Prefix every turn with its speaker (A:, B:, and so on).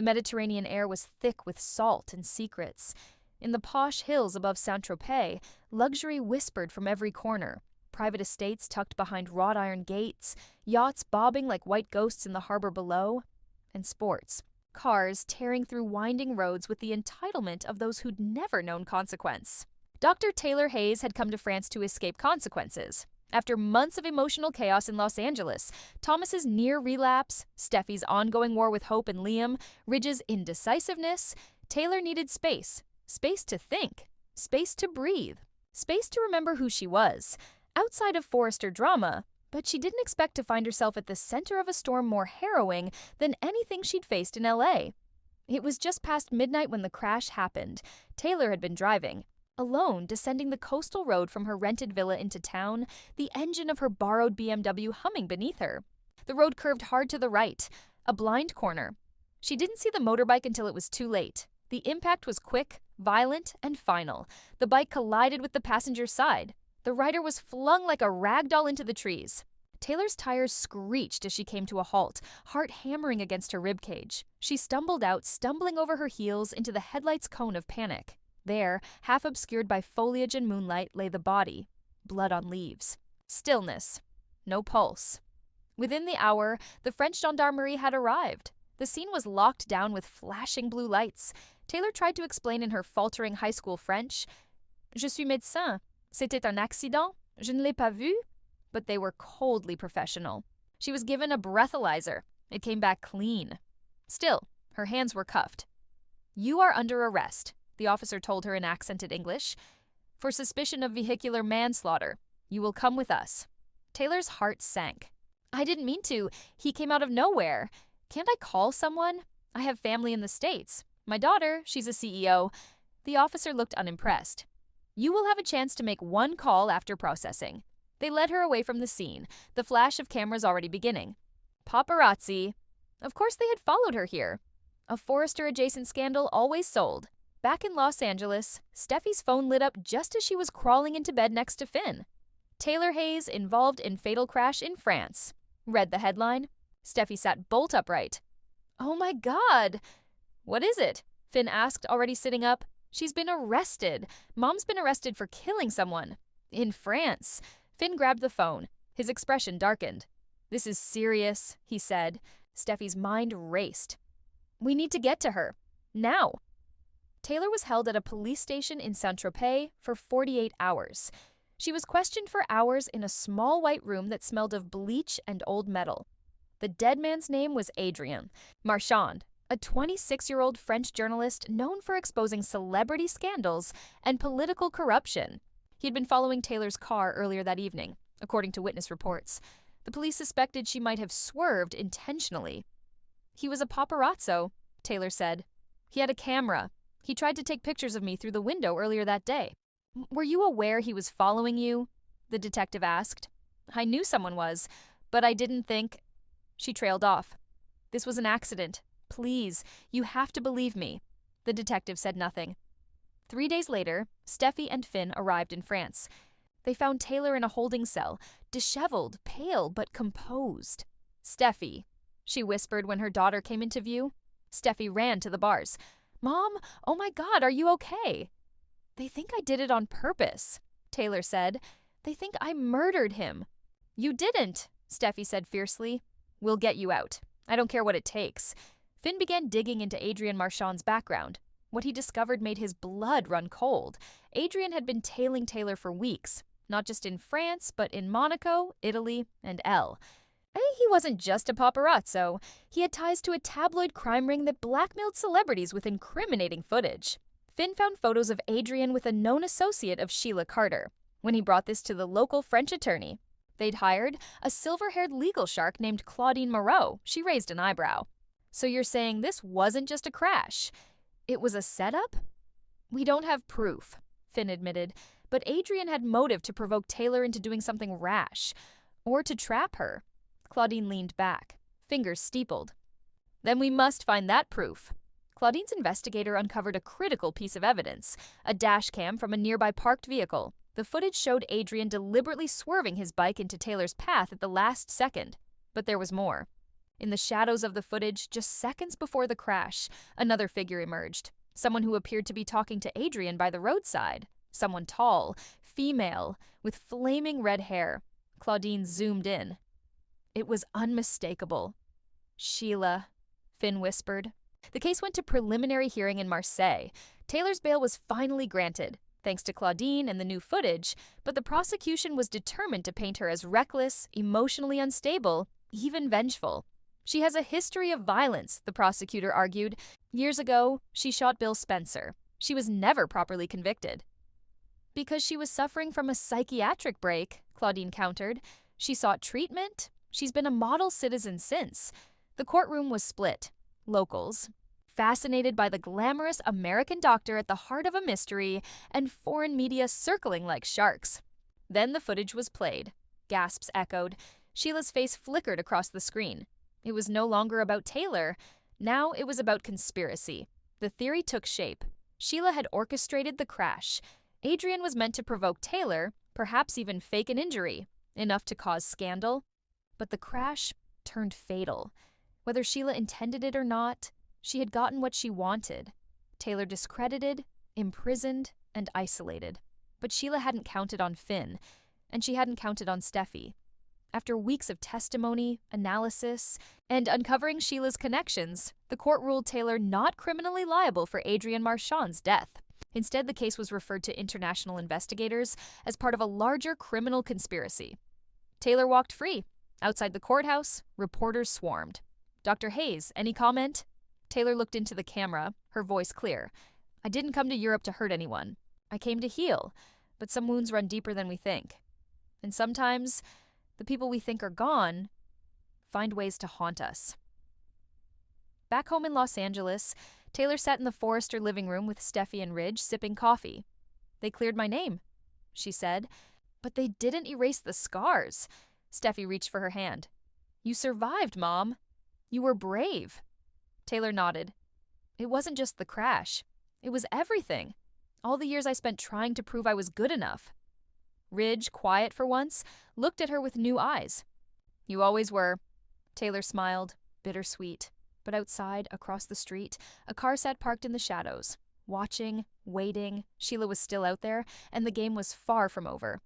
A: The Mediterranean air was thick with salt and secrets. In the posh hills above Saint-Tropez, luxury whispered from every corner. Private estates tucked behind wrought iron gates, yachts bobbing like white ghosts in the harbor below, and sports. Cars tearing through winding roads with the entitlement of those who'd never known consequence. Dr. Taylor Hayes had come to France to escape consequences. After months of emotional chaos in Los Angeles, Thomas's near relapse, Steffi's ongoing war with Hope and Liam, Ridge's indecisiveness, Taylor needed space. Space to think. Space to breathe. Space to remember who she was. Outside of Forrester drama, but she didn't expect to find herself at the center of a storm more harrowing than anything she'd faced in LA. It was just past midnight when the crash happened. Taylor had been driving. Alone, descending the coastal road from her rented villa into town, the engine of her borrowed BMW humming beneath her. The road curved hard to the right, a blind corner. She didn't see the motorbike until it was too late. The impact was quick, violent, and final. The bike collided with the passenger's side. The rider was flung like a rag doll into the trees. Taylor's tires screeched as she came to a halt, heart hammering against her ribcage. She stumbled out, stumbling over her heels into the headlight's cone of panic. There, half obscured by foliage and moonlight, lay the body, blood on leaves. Stillness. No pulse. Within the hour, the French gendarmerie had arrived. The scene was locked down with flashing blue lights. Taylor tried to explain in her faltering high school French, "Je suis médecin. C'était un accident. Je ne l'ai pas vu." But they were coldly professional. She was given a breathalyzer. It came back clean. Still, her hands were cuffed. "You are under arrest," the officer told her in accented English, "for suspicion of vehicular manslaughter. You will come with us." Taylor's heart sank. "I didn't mean to. He came out of nowhere. Can't I call someone? I have family in the States. My daughter, she's a CEO." The officer looked unimpressed. "You will have a chance to make one call after processing." They led her away from the scene, the flash of cameras already beginning. Paparazzi. Of course they had followed her here. A Forrester-adjacent scandal always sold. Back in Los Angeles, Steffi's phone lit up just as she was crawling into bed next to Finn. "Taylor Hayes involved in fatal crash in France," read the headline. Steffi sat bolt upright. "Oh my God!" "What is it?" Finn asked, already sitting up. "She's been arrested. Mom's been arrested for killing someone. In France." Finn grabbed the phone. His expression darkened. "This is serious," he said. Steffi's mind raced. "We need to get to her. Now." Taylor was held at a police station in Saint-Tropez for 48 hours. She was questioned for hours in a small white room that smelled of bleach and old metal. The dead man's name was Adrien Marchand, a 26-year-old French journalist known for exposing celebrity scandals and political corruption. He had been following Taylor's car earlier that evening, according to witness reports. The police suspected she might have swerved intentionally. "He was a paparazzo," Taylor said. "He had a camera. He tried to take pictures of me through the window earlier that day." "Were you aware he was following you?" the detective asked. "I knew someone was, but I didn't think—" She trailed off. "This was an accident. Please, you have to believe me." The detective said nothing. 3 days later, Steffi and Finn arrived in France. They found Taylor in a holding cell, disheveled, pale, but composed. "Steffi," she whispered when her daughter came into view. Steffi ran to the bars. "Mom, oh my God, are you okay?" "They think I did it on purpose," Taylor said. "They think I murdered him." "You didn't," Steffi said fiercely. "We'll get you out. I don't care what it takes." Finn began digging into Adrien Marchand's background. What he discovered made his blood run cold. Adrien had been tailing Taylor for weeks, not just in France, but in Monaco, Italy, and Elle. He wasn't just a paparazzo. He had ties to a tabloid crime ring that blackmailed celebrities with incriminating footage. Finn found photos of Adrien with a known associate of Sheila Carter. When he brought this to the local French attorney, they'd hired a silver-haired legal shark named Claudine Moreau. She raised an eyebrow. "So you're saying this wasn't just a crash? It was a setup?" "We don't have proof," Finn admitted, but Adrien had motive to provoke Taylor into doing something rash, or to trap her. Claudine leaned back, fingers steepled. "Then we must find that proof." Claudine's investigator uncovered a critical piece of evidence, a dash cam from a nearby parked vehicle. The footage showed Adrien deliberately swerving his bike into Taylor's path at the last second. But there was more. In the shadows of the footage, just seconds before the crash, another figure emerged. Someone who appeared to be talking to Adrian by the roadside. Someone tall, female, with flaming red hair. Claudine zoomed in. It was unmistakable. Sheila, Finn whispered. The case went to preliminary hearing in Marseille. Taylor's bail was finally granted, thanks to Claudine and the new footage, but the prosecution was determined to paint her as reckless, emotionally unstable, even vengeful. She has a history of violence, the prosecutor argued. Years ago, she shot Bill Spencer. She was never properly convicted. Because she was suffering from a psychiatric break, Claudine countered. She sought treatment. She's been a model citizen since. The courtroom was split. Locals, fascinated by the glamorous American doctor at the heart of a mystery, and foreign media circling like sharks. Then the footage was played. Gasps echoed. Sheila's face flickered across the screen. It was no longer about Taylor. Now it was about conspiracy. The theory took shape. Sheila had orchestrated the crash. Adrian was meant to provoke Taylor, perhaps even fake an injury, enough to cause scandal. But the crash turned fatal. Whether Sheila intended it or not, she had gotten what she wanted. Taylor discredited, imprisoned, and isolated. But Sheila hadn't counted on Finn, and she hadn't counted on Steffi. After weeks of testimony, analysis, and uncovering Sheila's connections, the court ruled Taylor not criminally liable for Adrian Marchand's death. Instead, the case was referred to international investigators as part of a larger criminal conspiracy. Taylor walked free. Outside the courthouse, reporters swarmed. Dr. Hayes, any comment? Taylor looked into the camera, her voice clear. I didn't come to Europe to hurt anyone. I came to heal, but some wounds run deeper than we think. And sometimes, the people we think are gone find ways to haunt us. Back home in Los Angeles, Taylor sat in the Forrester living room with Steffi and Ridge sipping coffee. They cleared my name, she said, but they didn't erase the scars. Steffi reached for her hand. You survived, Mom. You were brave. Taylor nodded. It wasn't just the crash. It was everything. All the years I spent trying to prove I was good enough. Ridge, quiet for once, looked at her with new eyes. You always were. Taylor smiled, bittersweet. But outside, across the street, a car sat parked in the shadows. Watching, waiting, Sheila was still out there, and the game was far from over.